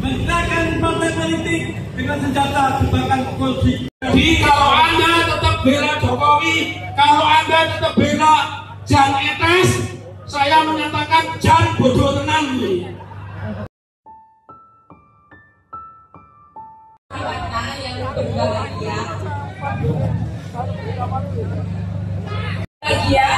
menghinakan partai politik dengan senjata jebakan korupsi. Jadi kalau Anda tetap bela Jokowi, kalau Anda tetap bela Jan Etes, saya menyatakan Jan bodoh tenang nih. Bahagia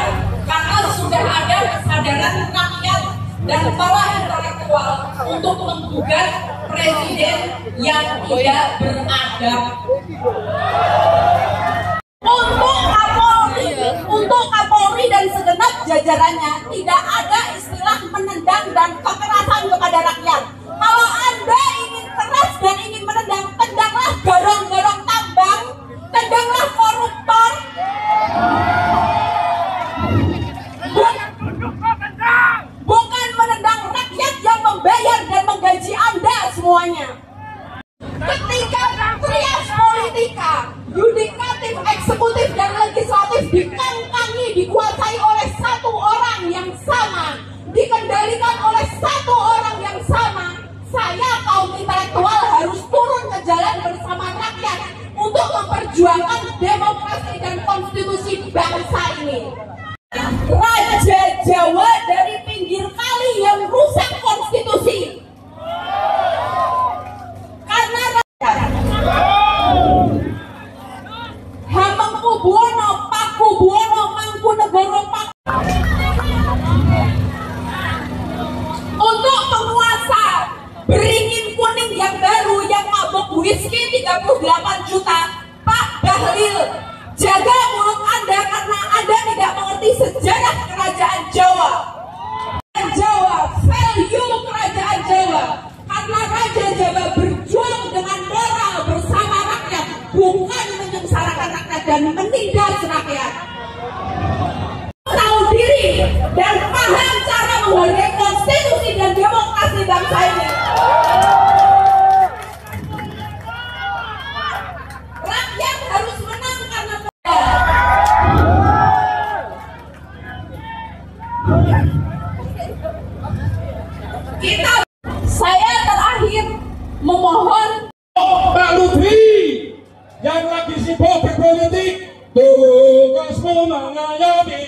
karena sudah ada kesadaran rakyat dan para intelektual untuk menggugat presiden yang tidak beradab. Untuk Kapolri dan segenap jajarannya tidak ada istilah menendang dan kekerasan kepada rakyat. Kalau Anda ingin keras dan ingin menendang, tendanglah garong-garong tambang, tendanglah koruptor. Bukan menendang rakyat yang membayar dan menggaji Anda semuanya. Ketika trias politika, yudikatif, eksekutif, dan legislatif dikangkangi, dikuasai oleh satu orang yang sama, dikendalikan oleh satu orang yang sama, saya kaum intelektual harus turun ke jalan bersama rakyat untuk memperjuangkan demokrasi dan konstitusi bangsa ini. Raja Jawa dari pinggir kali yang rusak konstitusi. Karena Hamengkubuwono, Pakubuwono, Mangkunegoro, untuk penguasa beringin kuning yang baru yang mabuk whisky 38 juta, Pak Bahlil, jaga mulut Anda karena Anda tidak mengerti sejarah kerajaan Jawa. Value kerajaan Jawa. Karena Raja Jawa berjuang dengan moral bersama rakyat, bukan menyengsarakan rakyat dan menindas rakyat. Tahu diri dan paham cara menghargai konstitusi dan demokrasi bangsa ini. Rakyat harus menang karena saya terakhir memohon Pak Lutfi yang lagi sibuk berpolitik, tugasmu mengayomi,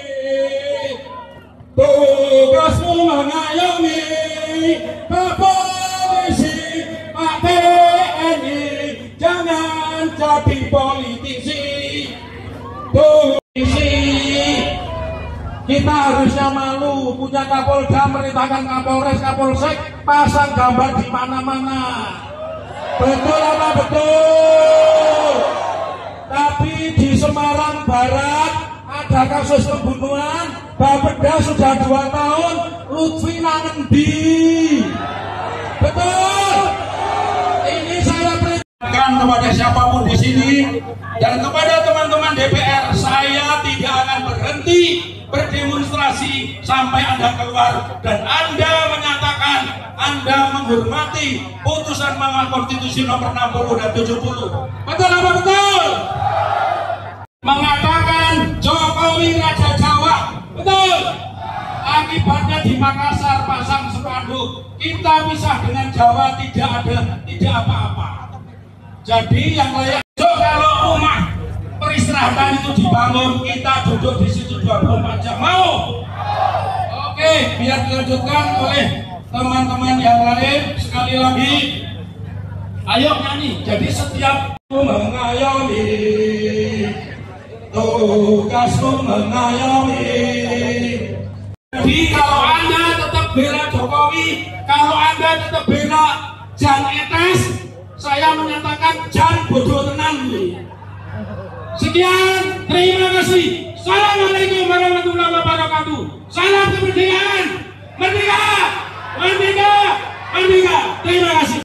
tugasmu mengayomi Pak Polisi, Pak TNI, jangan jadi politisi. Kita harusnya malu punya Kapolda, merintahkan Kapolres, Kapolsek, pasang gambar di mana-mana. Betul apa betul? Tapi di Semarang Barat ada kasus pembunuhan, Bapeda sudah 2 tahun, Lutfi nangendi. Betul? Ini saya perintahkan kepada siapapun di sini dan kepada teman-teman DPR, saya tidak akan berhenti berdemonstrasi sampai Anda keluar dan Anda menyatakan Anda menghormati putusan Mahkamah Konstitusi nomor 60 dan 70. Betul apa betul? Mengatakan Jokowi Raja Jawa. Betul? Akibatnya di Makassar pasang spanduk, kita pisah dengan Jawa, tidak apa-apa. Jadi yang layak kalau rumah peristirahatan itu dibangun, kita duduk di situ 24 jam. Mau? Oke, biar dilanjutkan oleh teman-teman yang lain. Sekali lagi, ayo nyanyi. Jadi setiap mengayomi, tugasmu mengayomi. Jadi kalau Anda tetap bela Jokowi, kalau Anda tetap bela Jan Etes, saya menyatakan Jan bodoh tenang nih. Sekian, terima kasih. Assalamualaikum warahmatullahi wabarakatuh. Salam kemerdekaan. Merdeka, merdeka, merdeka. Terima kasih.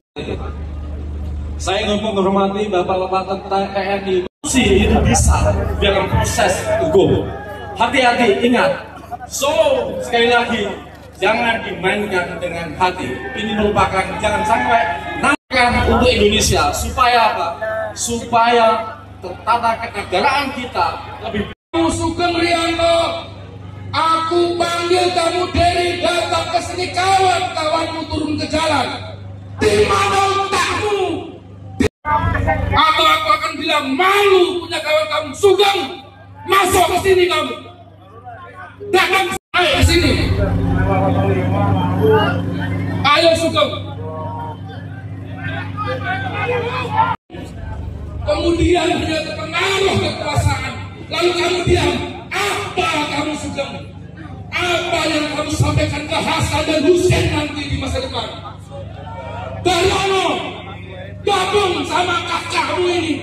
Saya ingin menghormati Bapak-Bapak tentang TNI. Itu bisa dalam proses hukum. Hati-hati, ingat. Sekali lagi, jangan dimainkan dengan hati. Ini merupakan, jangan sampai nangkan untuk Indonesia. Supaya apa? Supaya tata kenegaraan kita lebih. Sugeng Rianto, aku panggil kamu dari datang ke sini, kawan-kawanmu turun ke jalan. Di mana bilang malu punya kawan kamu Sugeng, masuk ke sini kamu. Datang ke sini. Ayo Sugeng. Kemudian dia terpengaruh kekuasaan. Lalu kamu diam. Apa kamu Sugeng? Apa yang kamu sampaikan ke Hasan dan Hussein nanti di masa depan? Daryono gabung sama kakakmu ini.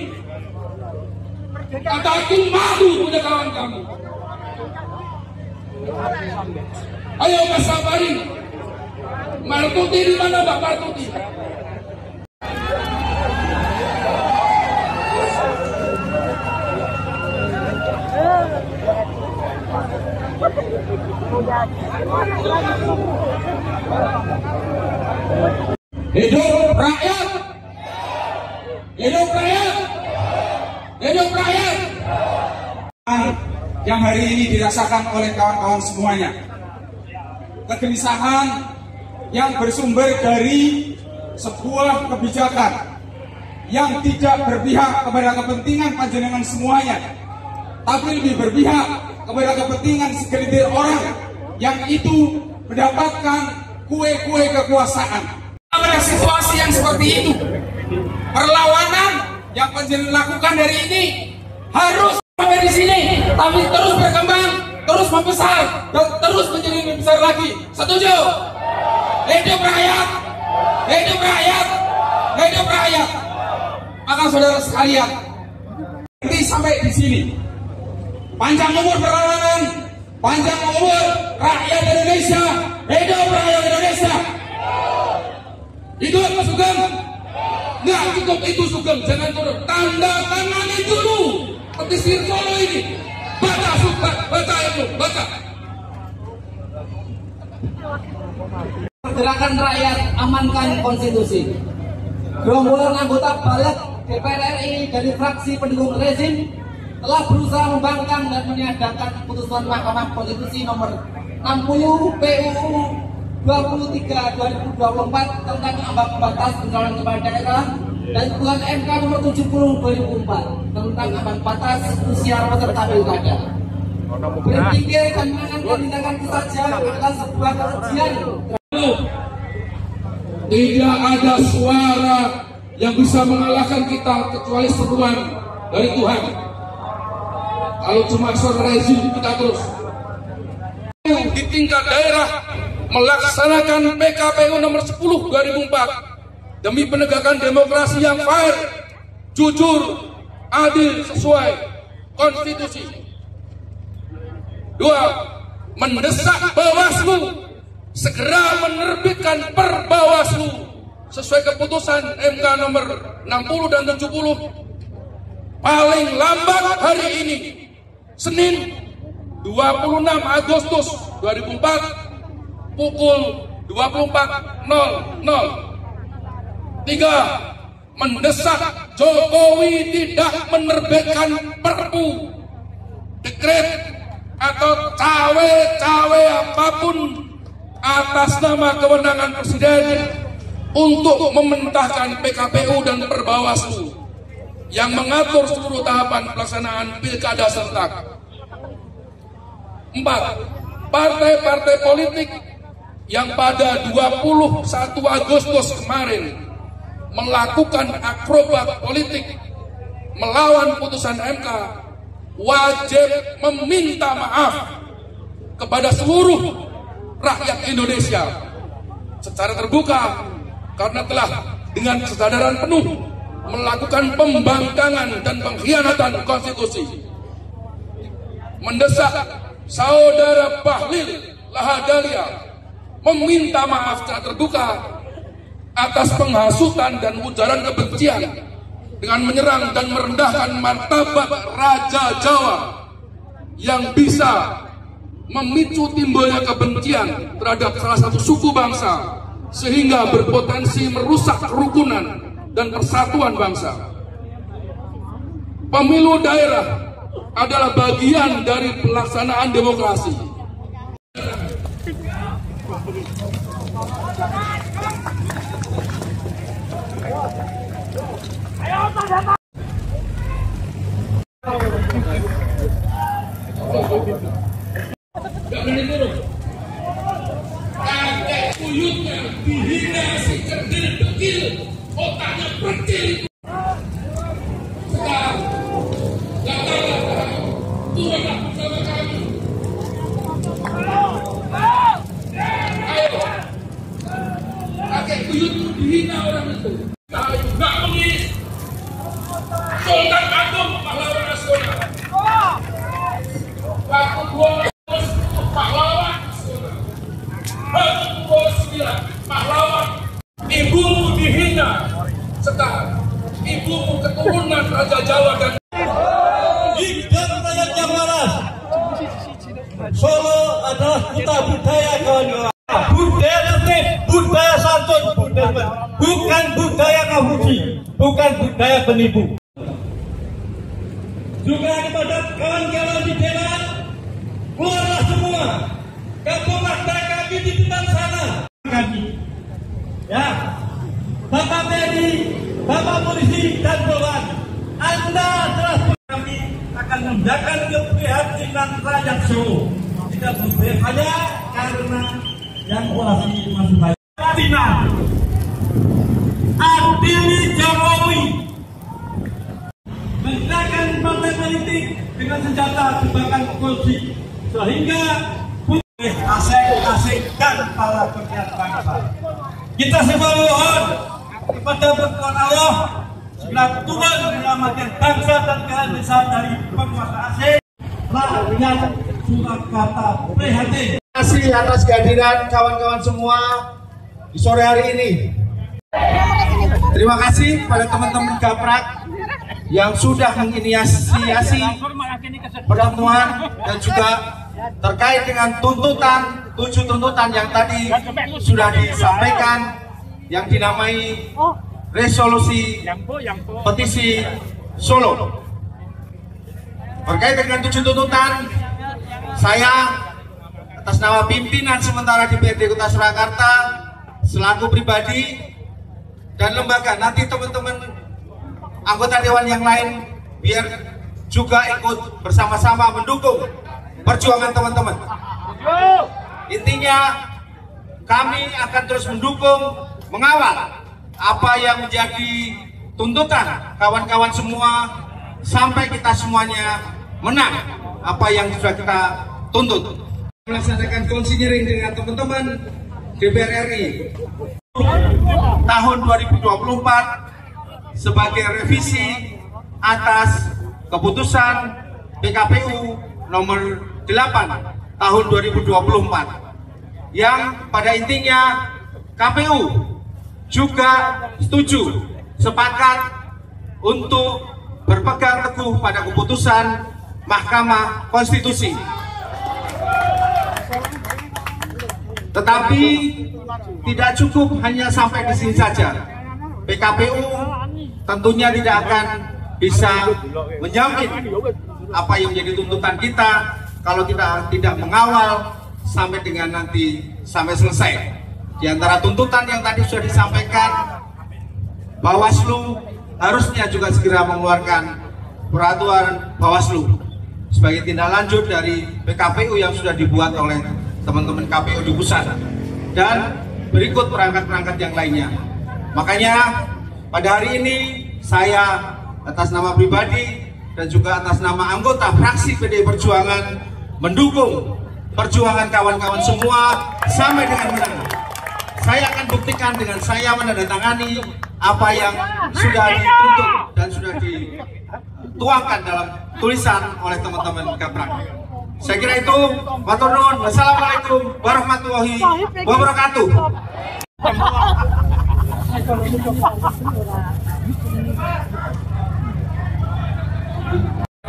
Kata aku malu punya kawan kamu. Ayo Mas Sabari. Martuti di mana Mbak Martuti? Hidup rakyat! Hidup rakyat! Hidup rakyat! Yang hari ini dirasakan oleh kawan-kawan semuanya, kegelisahan yang bersumber dari sebuah kebijakan yang tidak berpihak kepada kepentingan panjenengan semuanya, tapi lebih berpihak kepada kepentingan segelintir orang yang itu mendapatkan kue-kue kekuasaan. Pada situasi yang seperti itu, perlawanan yang panjenengan lakukan hari ini harus sampai di sini, tapi terus berkembang, terus membesar, dan terus menjadi lebih besar lagi. Setuju? Hidup rakyat! Hidup rakyat! Hidup rakyat! Maka saudara sekalian, nanti sampai di sini. Panjang umur perlawanan, panjang umur rakyat Indonesia, hidup rakyat Indonesia. Hidup Sugeng. Nggak cukup itu Sugeng, jangan turun. Tanda tangani dulu. Petisir Solo ini. Baca Sugeng, baca itu, baca. Gerakan rakyat amankan konstitusi. Gerombolan anggota balik DPR RI dari fraksi pendukung rezim telah berusaha membangkang dan meniadakan putusan Mahkamah Konstitusi nomor 60 PUU 23/2024 tentang ambang batas pencalonan kepala daerah dan putusan MK nomor 70/2004 tentang ambang batas usia peserta pilkada. Berpikir dan menangkan tindakan itu saja adalah sebuah kekejian. Tidak ada suara yang bisa mengalahkan kita kecuali seruan dari Tuhan. Kalau cuma suara rezim kita terus. Di tingkat daerah melaksanakan PKPU nomor 10 2004 demi penegakan demokrasi yang fair, jujur, adil sesuai konstitusi. 2. Mendesak Bawaslu segera menerbitkan Perbawaslu sesuai keputusan MK nomor 60 dan 70 paling lambat hari ini Senin 26 Agustus 2004 pukul 24.00. 3. Mendesak Jokowi tidak menerbitkan Perpu, dekret atau cawe-cawe apapun atas nama kewenangan Presiden untuk mementahkan PKPU dan Perbawaslu yang mengatur seluruh tahapan pelaksanaan pilkada serentak. 4. Partai-partai politik yang pada 21 Agustus kemarin melakukan akrobat politik melawan putusan MK wajib meminta maaf kepada seluruh rakyat Indonesia secara terbuka karena telah dengan kesadaran penuh melakukan pembangkangan dan pengkhianatan konstitusi. Mendesak Saudara Bahlil Lahadalia meminta maaf secara terbuka atas penghasutan dan ujaran kebencian dengan menyerang dan merendahkan martabat Raja Jawa yang bisa memicu timbulnya kebencian terhadap salah satu suku bangsa sehingga berpotensi merusak kerukunan dan persatuan bangsa. Pemilu daerah adalah bagian dari pelaksanaan demokrasi. Kayu nggak menangis. Sultan Agung pahlawan nasional. Waktu 20 pahlawan nasional. Waktu 29 pahlawan. Ibumu dihina. Sekarang ibumu keturunan Raja Jawa dan Hidup rakyat Jamaras. Solo adalah kota budaya kawan-kawan. Budaya tertib, budaya santun, bukan budaya Konfusi, bukan budaya penipu. Juga kepada kawan-kawan di jalan, keluarlah semua, gabunglah kami di depan sana. Kami, ya, Bapak TNI, Bapak Polisi dan Polwan, Anda telah kami akan menjaga keprihatinan rakyat Solo. Tidak berbeda karena yang orasi masih banyak. Tina, adili Jokowi, menggunakan partai politik dengan senjata jebakan korupsi sehingga asik-asikkan para pegiat bangsa. Kita semua mohon kepada pertolongan Allah segera Tuhan menyelamatkan bangsa dan Indonesia dari penguasa asing. Rakyat Surakarta prihatin. Terima kasih atas kehadiran kawan-kawan semua di sore hari ini. Terima kasih pada teman-teman Gaprak yang sudah menginisiasi pertemuan dan juga terkait dengan tuntutan, 7 tuntutan yang tadi sudah disampaikan yang dinamai resolusi petisi Solo. Terkait dengan 7 tuntutan, saya atas nama pimpinan sementara DPRD Kota Surakarta selaku pribadi dan lembaga, nanti teman-teman anggota dewan yang lain biar juga ikut bersama-sama mendukung perjuangan teman-teman. Intinya kami akan terus mendukung, mengawal apa yang menjadi tuntutan kawan-kawan semua sampai kita semuanya menang apa yang sudah kita tuntut. Melaksanakan konsinyering dengan teman-teman DPR RI tahun 2024 sebagai revisi atas keputusan PKPU nomor 8 tahun 2024 yang pada intinya KPU juga setuju, sepakat untuk berpegang teguh pada keputusan Mahkamah Konstitusi. Tetapi tidak cukup hanya sampai di sini saja. PKPU tentunya tidak akan bisa menjamin apa yang menjadi tuntutan kita kalau kita tidak mengawal sampai dengan nanti sampai selesai. Di antara tuntutan yang tadi sudah disampaikan, Bawaslu harusnya juga segera mengeluarkan peraturan Bawaslu sebagai tindak lanjut dari PKPU yang sudah dibuat oleh teman-teman KPU di pusat dan berikut perangkat-perangkat yang lainnya. Makanya pada hari ini saya atas nama pribadi dan juga atas nama anggota fraksi PDI Perjuangan mendukung perjuangan kawan-kawan semua sampai dengan menang. Saya akan buktikan dengan saya menandatangani apa yang sudah dituntut dan sudah dituangkan dalam tulisan oleh teman-teman Gaprak. Saya kira itu. Matur nuwun. Wassalamualaikum warahmatullahi wabarakatuh.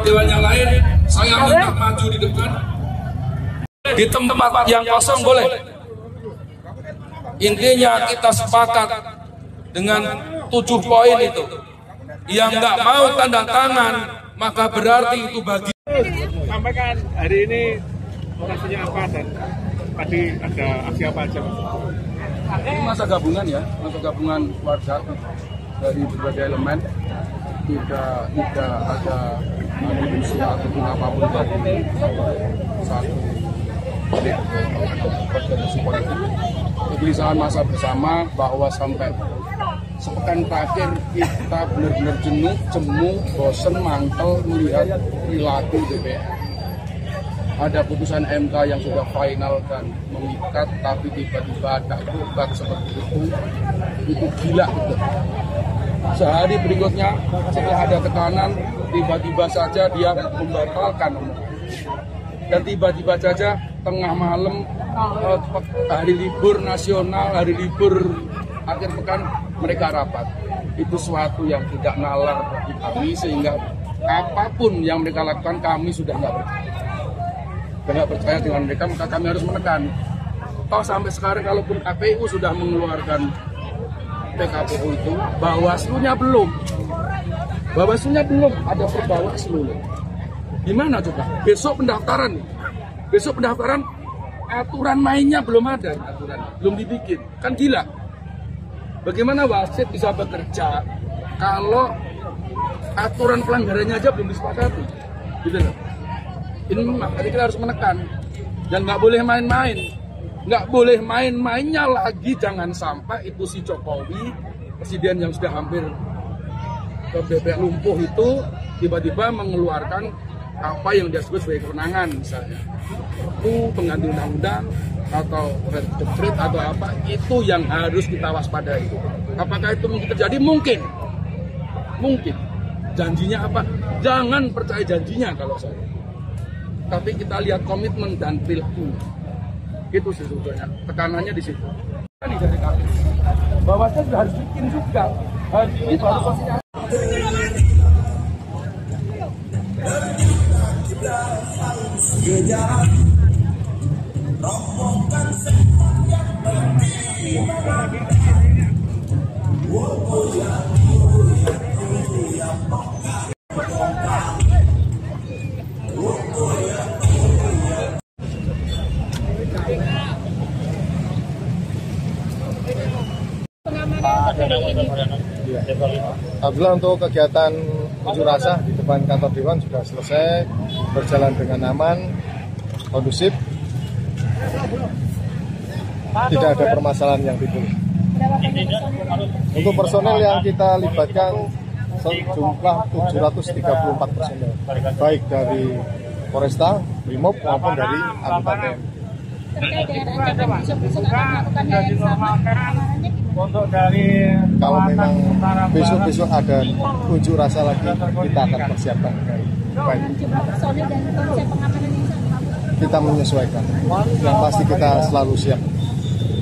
dewan yang lain, saya minta maju di depan. Di tempat yang kosong boleh. Intinya kita sepakat dengan 7 poin itu. Yang nggak mau tanda tangan, maka berarti itu bagi. Sampaikan hari ini orasinya apa dan tadi ada aksi apa aja? Ini masa gabungan ya, masa gabungan warga dari berbagai elemen. Tidak ada manusia ataupun apapun dari satu organisasi politik. Kegelisahan masa bersama bahwa sampai sepekan terakhir kita benar-benar jenuh, jemu, bosen, mantel melihat perilaku DPR. ada putusan MK yang sudah final dan mengikat, tapi tiba-tiba ada gugat seperti itu gila gitu. Sehari berikutnya setelah ada tekanan, tiba-tiba saja dia membatalkan, dan tiba-tiba saja tengah malam, hari libur nasional, hari libur akhir pekan, mereka rapat. Itu suatu yang tidak nalar bagi kami, sehingga apapun yang mereka lakukan kami sudah nggak percaya dengan mereka, maka kami harus menekan. Toh sampai sekarang kalaupun KPU sudah mengeluarkan PKPU itu, Bawaslu-nya belum, ada Perbawaslu. Gimana coba? Besok pendaftaran aturan mainnya belum ada, belum dibikin, kan gila. Bagaimana wasit bisa bekerja kalau aturan pelanggarannya aja belum disepakati, gitu loh. Ini makanya kita harus menekan, dan nggak boleh main-mainnya lagi. Jangan sampai itu si Jokowi, presiden yang sudah hampir bebek lumpuh itu, tiba-tiba mengeluarkan apa yang dia sebut sebagai kewenangan, misalnya itu pengganti undang-undang atau red decree atau apa, itu yang harus kita waspadai. Apakah itu mungkin terjadi? Mungkin. Janjinya apa? Jangan percaya janjinya kalau saya. Tapi kita lihat komitmen dan perilaku. Itu sebetulnya tekanannya di situ. Ini dari kami. Bahwasanya sudah harus bikin juga. Ini baru posisinya. Alhamdulillah untuk kegiatan unjuk rasa di depan kantor Dewan sudah selesai, berjalan dengan aman, kondusif, tidak ada permasalahan yang timbul. Untuk personel yang kita libatkan sejumlah 734 personel, baik dari Polresta, Brimob maupun dari anggota TNI. Untuk dari kalau memang besok ada unjuk rasa lagi, kita akan persiapkan. Baik. Kita menyesuaikan. Yang pasti kita selalu siap.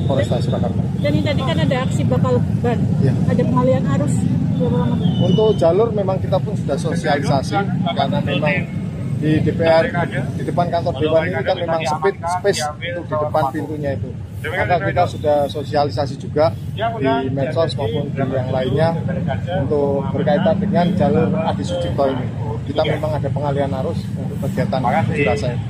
Polresta Surakarta. Dan ini tadi kan ada aksi bakal ban, ya. Ada pengalihan arus. Untuk jalur memang kita pun sudah sosialisasi, karena memang di DPR, di depan kantor Dewan ini kan memang space untuk di depan pintunya itu. Maka kita sudah sosialisasi juga di medsos maupun di yang lainnya untuk berkaitan dengan jalur Adi Sucipto ini. Kita memang ada pengalihan arus untuk kegiatan unjuk rasa ini.